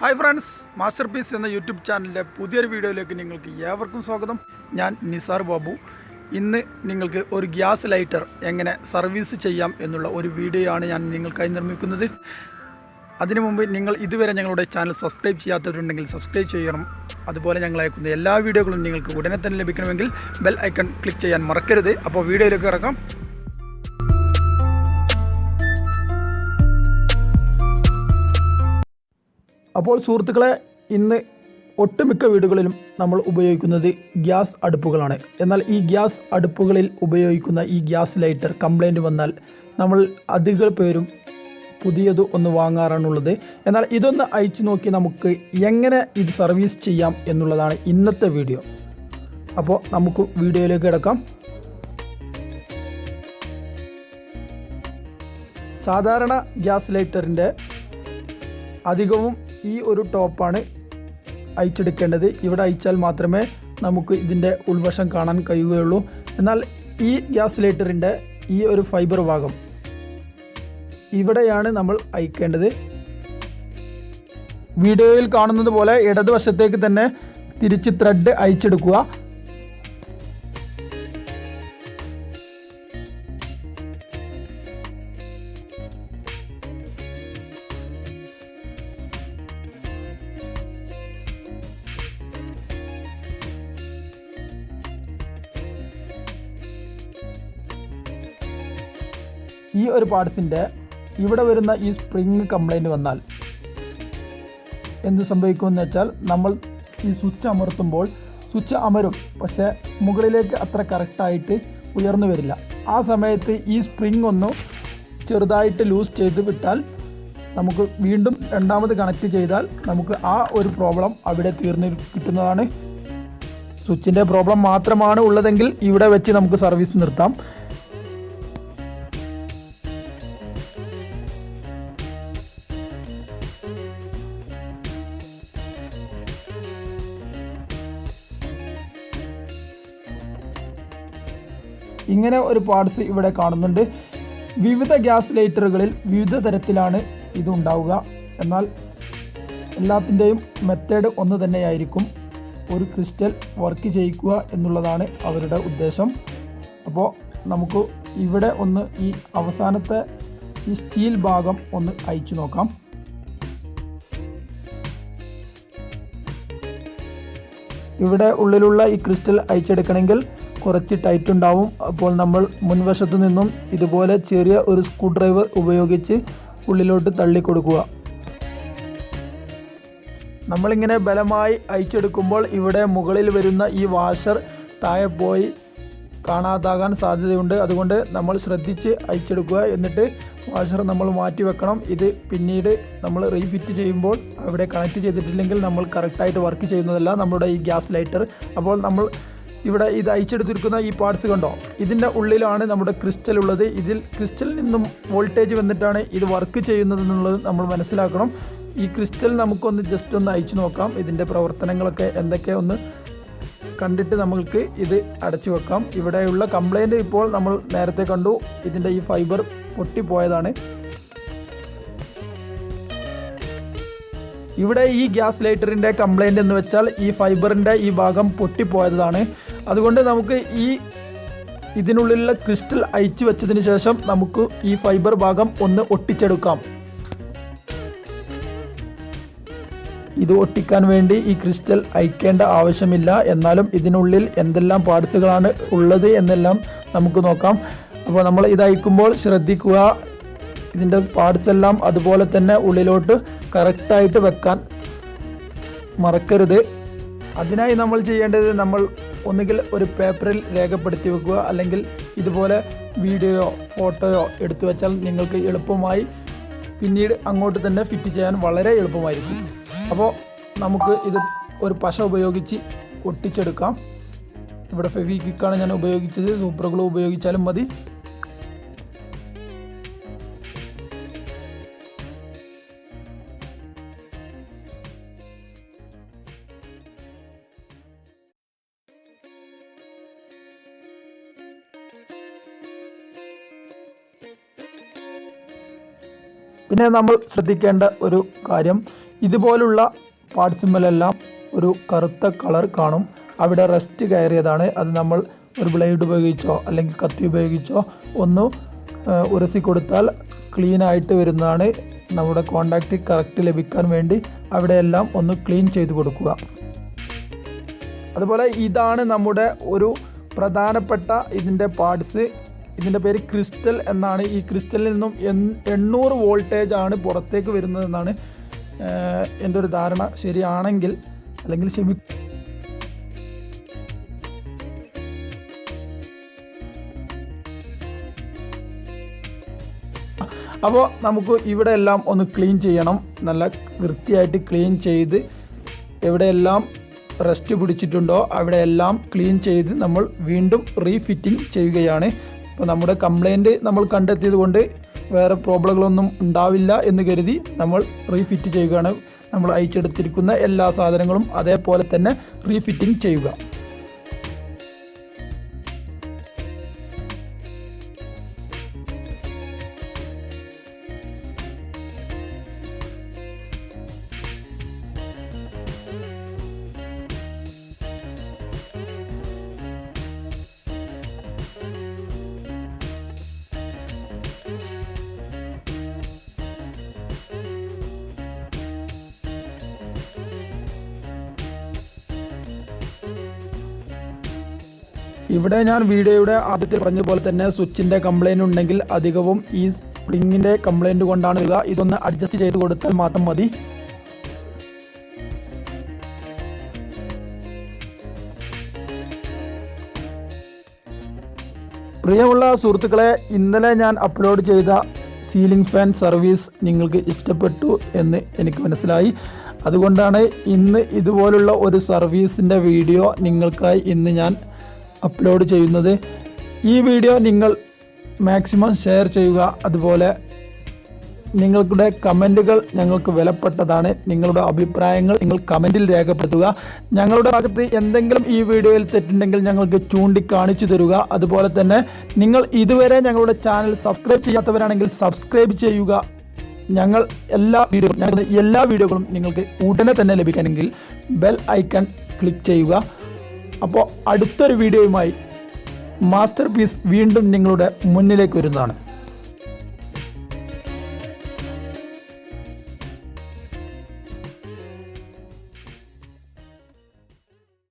Hi friends, master piece എന്ന YouTube ചാനലിൻ്റെ പുതിയൊരു വീഡിയോയിലേക്ക് നിങ്ങൾക്ക് ഏവർക്കും സ്വാഗതം. ഞാൻ നിസാർ ബാബു. ഇന്ന് നിങ്ങൾക്ക് ഒരു ഗ്യാസ് ലൈറ്റർ എങ്ങനെ സർവീസ് ചെയ്യാം എന്നുള്ള ഒരു വീഡിയോ ആണ് ഞാൻ നിങ്ങൾക്കായി നിർമ്മിക്കുന്നത്. അതിനു മുമ്പ് നിങ്ങൾ ഇതുവരെ ഞങ്ങളുടെ ചാനൽ സബ്സ്ക്രൈബ് ചെയ്യാത്തവരുണ്ടെങ്കിൽ സബ്സ്ക്രൈബ് ചെയ്യണം. അതുപോലെ ഞങ്ങൾ അയക്കുന്ന എല്ലാ വീഡിയോകളും നിങ്ങൾക്ക് ഉടനെ തന്നെ ലഭിക്കണമെങ്കിൽ ബെൽ ഐക്കൺ ക്ലിക്ക് ചെയ്യാൻ മറക്കരുത്. അപ്പോൾ വീഡിയോയിലേക്ക് കിടക്കാം. അപ്പോൾ സുഹൃത്തുക്കളെ, ഇന്ന് ഒട്ടുമിക്ക വീടുകളിലും നമ്മൾ ഉപയോഗിക്കുന്നത് ഗ്യാസ് അടുപ്പുകളാണ്. എന്നാൽ ഈ ഗ്യാസ് അടുപ്പുകളിൽ ഉപയോഗിക്കുന്ന ഈ ഗ്യാസ് ലൈറ്റർ കംപ്ലൈൻറ്റ് വന്നാൽ നമ്മൾ അധിക പേരും പുതിയത് ഒന്ന് വാങ്ങാറാണുള്ളത്. എന്നാൽ ഇതൊന്ന് അയച്ചു നോക്കി നമുക്ക് എങ്ങനെ ഇത് സർവീസ് ചെയ്യാം എന്നുള്ളതാണ് ഇന്നത്തെ വീഡിയോ. അപ്പോൾ നമുക്ക് വീഡിയോയിലേക്ക് കിടക്കാം. സാധാരണ ഗ്യാസ് ലൈറ്ററിൻ്റെ അധികവും ഈ ഒരു ടോപ്പാണ് അയച്ചെടുക്കേണ്ടത്. ഇവിടെ അയച്ചാൽ മാത്രമേ നമുക്ക് ഇതിൻ്റെ ഉൾവശം കാണാൻ കഴിയുകയുള്ളൂ. എന്നാൽ ഈ ഗ്യാസ് ലൈറ്ററിൻ്റെ ഈ ഒരു ഫൈബർ ഭാഗം ഇവിടെയാണ് നമ്മൾ അയക്കേണ്ടത്. വീഡിയോയിൽ കാണുന്നത് പോലെ ഇടതുവശത്തേക്ക് തന്നെ തിരിച്ച് ത്രെഡ് അയച്ചെടുക്കുക. ഈ ഒരു പാർട്സിൻ്റെ ഇവിടെ വരുന്ന ഈ സ്പ്രിങ് കംപ്ലൈൻറ്റ് വന്നാൽ എന്ത് സംഭവിക്കുമെന്ന് വെച്ചാൽ, നമ്മൾ ഈ സ്വിച്ച് അമർത്തുമ്പോൾ സ്വിച്ച് അമരും, പക്ഷേ മുകളിലേക്ക് അത്ര കറക്റ്റായിട്ട് ഉയർന്നു വരില്ല. ആ സമയത്ത് ഈ സ്പ്രിങ് ഒന്ന് ചെറുതായിട്ട് ലൂസ് ചെയ്ത് വിട്ടാൽ നമുക്ക് വീണ്ടും രണ്ടാമത് കണക്ട് ചെയ്താൽ നമുക്ക് ആ ഒരു പ്രോബ്ലം അവിടെ തീർന്നു കിട്ടുന്നതാണ്. സ്വിച്ചിൻ്റെ പ്രോബ്ലം മാത്രമാണ് ഉള്ളതെങ്കിൽ ഇവിടെ വെച്ച് നമുക്ക് സർവീസ് നിർത്താം. ഇങ്ങനെ ഒരു പാർട്സ് ഇവിടെ കാണുന്നുണ്ട്. വിവിധ ഗ്യാസ് ലൈറ്ററുകളിൽ വിവിധ തരത്തിലാണ് ഇത് ഉണ്ടാവുക. എന്നാൽ എല്ലാത്തിൻ്റെയും മെത്തേഡ് ഒന്ന് തന്നെയായിരിക്കും. ഒരു ക്രിസ്റ്റൽ വർക്ക് ചെയ്യിക്കുക എന്നുള്ളതാണ് അവരുടെ ഉദ്ദേശം. അപ്പോൾ നമുക്ക് ഇവിടെ ഒന്ന് ഈ അവസാനത്തെ ഈ സ്റ്റീൽ ഭാഗം ഒന്ന് അയച്ചു നോക്കാം. ഇവിടെ ഉള്ളിലുള്ള ഈ ക്രിസ്റ്റൽ അയച്ചെടുക്കണമെങ്കിൽ കുറച്ച് ടൈറ്റ് ഉണ്ടാവും. അപ്പോൾ നമ്മൾ മുൻവശത്തു നിന്നും ഇതുപോലെ ചെറിയ ഒരു സ്ക്രൂ ഡ്രൈവർ ഉപയോഗിച്ച് ഉള്ളിലോട്ട് തള്ളിക്കൊടുക്കുക. നമ്മളിങ്ങനെ ബലമായി അയച്ചെടുക്കുമ്പോൾ ഇവിടെ മുകളിൽ വരുന്ന ഈ വാഷർ താഴെ പോയി കാണാതാകാൻ സാധ്യതയുണ്ട്. അതുകൊണ്ട് നമ്മൾ ശ്രദ്ധിച്ച് അയച്ചെടുക്കുക. എന്നിട്ട് വാഷർ നമ്മൾ മാറ്റി വെക്കണം. ഇത് പിന്നീട് നമ്മൾ റീഫിറ്റ് ചെയ്യുമ്പോൾ അവിടെ കണക്ട് ചെയ്തിട്ടില്ലെങ്കിൽ നമ്മൾ കറക്റ്റായിട്ട് വർക്ക് ചെയ്യുന്നതല്ല നമ്മുടെ ഈ ഗ്യാസ് ലൈറ്റർ. അപ്പോൾ നമ്മൾ ഇവിടെ ഇത് അയച്ചെടുത്തിരിക്കുന്ന ഈ പാർട്സ് കണ്ടോ, ഇതിൻ്റെ ഉള്ളിലാണ് നമ്മുടെ ക്രിസ്റ്റൽ ഉള്ളത്. ഇതിൽ ക്രിസ്റ്റലിൽ നിന്നും വോൾട്ടേജ് വന്നിട്ടാണ് ഇത് വർക്ക് ചെയ്യുന്നത് എന്നുള്ളത് നമ്മൾ മനസ്സിലാക്കണം. ഈ ക്രിസ്റ്റൽ നമുക്കൊന്ന് ജസ്റ്റ് ഒന്ന് അയച്ചു നോക്കാം. ഇതിൻ്റെ പ്രവർത്തനങ്ങളൊക്കെ എന്തൊക്കെ ഒന്ന് കണ്ടിട്ട് നമ്മൾക്ക് ഇത് അടച്ചു വെക്കാം. ഇവിടെയുള്ള കംപ്ലൈൻറ്റ് ഇപ്പോൾ നമ്മൾ നേരത്തെ കണ്ടു. ഇതിൻ്റെ ഈ ഫൈബർ പൊട്ടിപ്പോയതാണ്. ഇവിടെ ഈ ഗ്യാസ് ലൈറ്ററിൻ്റെ കംപ്ലൈൻറ്റ് എന്ന് വെച്ചാൽ ഈ ഫൈബറിൻ്റെ ഈ ഭാഗം പൊട്ടിപ്പോയതാണ്. അതുകൊണ്ട് നമുക്ക് ഇതിനുള്ളിലുള്ള ക്രിസ്റ്റൽ അയച്ചു വെച്ചതിന് ശേഷം നമുക്ക് ഈ ഫൈബർ ഭാഗം ഒന്ന് ഒട്ടിച്ചെടുക്കാം. ഇത് ഒട്ടിക്കാൻ വേണ്ടി ഈ ക്രിസ്റ്റൽ അയക്കേണ്ട ആവശ്യമില്ല. എന്നാലും ഇതിനുള്ളിൽ എന്തെല്ലാം പാർട്സുകളാണ് ഉള്ളത് എന്നെല്ലാം നമുക്ക് നോക്കാം. അപ്പോൾ നമ്മൾ ഇത് അയക്കുമ്പോൾ ശ്രദ്ധിക്കുക, ഇതിൻ്റെ പാർട്സ് എല്ലാം അതുപോലെ തന്നെ ഉള്ളിലോട്ട് കറക്റ്റായിട്ട് വെക്കാൻ മറക്കരുത്. അതിനായി നമ്മൾ ചെയ്യേണ്ടത്, നമ്മൾ ഒന്നുകിൽ ഒരു പേപ്പറിൽ രേഖപ്പെടുത്തി വെക്കുക, അല്ലെങ്കിൽ ഇതുപോലെ വീഡിയോയോ ഫോട്ടോയോ എടുത്തു വെച്ചാൽ നിങ്ങൾക്ക് എളുപ്പമായി പിന്നീട് അങ്ങോട്ട് തന്നെ ഫിറ്റ് ചെയ്യാൻ വളരെ എളുപ്പമായിരിക്കും. അപ്പോൾ നമുക്ക് ഇത് ഒരു പശ ഉപയോഗിച്ച് ഒട്ടിച്ചെടുക്കാം. ഇവിടെ ഫെവിക്വിക്കാണ് ഞാൻ ഉപയോഗിച്ചത്. സൂപ്പർ ഗ്ലൂ ഉപയോഗിച്ചാലും മതി. പിന്നെ നമ്മൾ ശ്രദ്ധിക്കേണ്ട ഒരു കാര്യം, ഇതുപോലുള്ള പാർട്സുമെല്ലാം ഒരു കറുത്ത കളർ കാണും. അവിടെ റസ്റ്റ് കയറിയതാണ്. അത് നമ്മൾ ഒരു ബ്ലേഡ് ഉപയോഗിച്ചോ അല്ലെങ്കിൽ കത്തി ഉപയോഗിച്ചോ ഒന്ന് ഉരസി കൊടുത്താൽ ക്ലീൻ ആയിട്ട് വരുന്നതാണ്. നമ്മുടെ കോണ്ടാക്റ്റ് കറക്റ്റ് ലഭിക്കാൻ വേണ്ടി അവിടെയെല്ലാം ഒന്ന് ക്ലീൻ ചെയ്ത് കൊടുക്കുക. അതുപോലെ ഇതാണ് നമ്മുടെ ഒരു പ്രധാനപ്പെട്ട ഇതിൻ്റെ പാർട്സ്. ഇതിൻ്റെ പേര് ക്രിസ്റ്റൽ എന്നാണ്. ഈ ക്രിസ്റ്റലിൽ നിന്നും 800 വോൾട്ടേജ് ആണ് പുറത്തേക്ക് വരുന്നതെന്നാണ് എൻ്റെ ഒരു ധാരണ. ശരിയാണെങ്കിൽ അല്ലെങ്കിൽ അപ്പോൾ നമുക്ക് ഇവിടെ എല്ലാം ഒന്ന് ക്ലീൻ ചെയ്യണം. നല്ല വൃത്തിയായിട്ട് ക്ലീൻ ചെയ്ത് എവിടെയെല്ലാം റസ്റ്റ് പിടിച്ചിട്ടുണ്ടോ അവിടെയെല്ലാം ക്ലീൻ ചെയ്ത് നമ്മൾ വീണ്ടും റീഫിറ്റിംഗ് ചെയ്യുകയാണ്. അപ്പോൾ നമ്മുടെ കംപ്ലൈൻറ്റ് നമ്മൾ കണ്ടെത്തിയത് കൊണ്ട് വേറെ പ്രോബ്ലങ്ങളൊന്നും ഉണ്ടാവില്ല എന്ന് കരുതി നമ്മൾ റീഫിറ്റ് ചെയ്യുകയാണ്. നമ്മൾ അയച്ചെടുത്തിരിക്കുന്ന എല്ലാ സാധനങ്ങളും അതേപോലെ തന്നെ റീഫിറ്റിംഗ് ചെയ്യുക. ഇവിടെ ഞാൻ വീഡിയോയുടെ ആദ്യത്തിൽ പറഞ്ഞ പോലെ തന്നെ സ്വിച്ചിൻ്റെ കംപ്ലൈൻറ്റ് ഉണ്ടെങ്കിൽ അധികവും ഈ സ്പ്രിങ്ങിൻ്റെ കംപ്ലൈൻറ്റ് കൊണ്ടാണ് വരിക. ഇതൊന്ന് അഡ്ജസ്റ്റ് ചെയ്ത് കൊടുത്താൽ മാത്രം മതി. പ്രിയമുള്ള സുഹൃത്തുക്കളെ, ഇന്നലെ ഞാൻ അപ്ലോഡ് ചെയ്ത സീലിംഗ് ഫാൻ സർവീസ് നിങ്ങൾക്ക് ഇഷ്ടപ്പെട്ടു എന്ന് എനിക്ക് മനസ്സിലായി. അതുകൊണ്ടാണ് ഇന്ന് ഇതുപോലുള്ള ഒരു സർവീസിൻ്റെ വീഡിയോ നിങ്ങൾക്കായി ഇന്ന് ഞാൻ അപ്ലോഡ് ചെയ്യുന്നത്. ഈ വീഡിയോ നിങ്ങൾ മാക്സിമം ഷെയർ ചെയ്യുക. അതുപോലെ നിങ്ങളുടെ കമൻറ്റുകൾ ഞങ്ങൾക്ക് വിലപ്പെട്ടതാണ്. നിങ്ങളുടെ അഭിപ്രായങ്ങൾ നിങ്ങൾ കമൻറ്റിൽ രേഖപ്പെടുത്തുക. ഞങ്ങളുടെ ഭാഗത്ത് എന്തെങ്കിലും ഈ വീഡിയോയിൽ തെറ്റുണ്ടെങ്കിൽ ഞങ്ങൾക്ക് ചൂണ്ടിക്കാണിച്ചു തരിക. അതുപോലെ തന്നെ നിങ്ങൾ ഇതുവരെ ഞങ്ങളുടെ ചാനൽ സബ്സ്ക്രൈബ് ചെയ്യാത്തവരാണെങ്കിൽ സബ്സ്ക്രൈബ് ചെയ്യുക. ഞങ്ങളുടെ എല്ലാ വീഡിയോകളും നിങ്ങൾക്ക് ഉടനെ തന്നെ ലഭിക്കണമെങ്കിൽ ബെൽ ഐക്കൺ ക്ലിക്ക് ചെയ്യുക. അപ്പോൾ അടുത്തൊരു വീഡിയോയുമായി മാസ്റ്റർ പീസ് വീണ്ടും നിങ്ങളുടെ മുന്നിലേക്ക് വരുന്നതാണ്.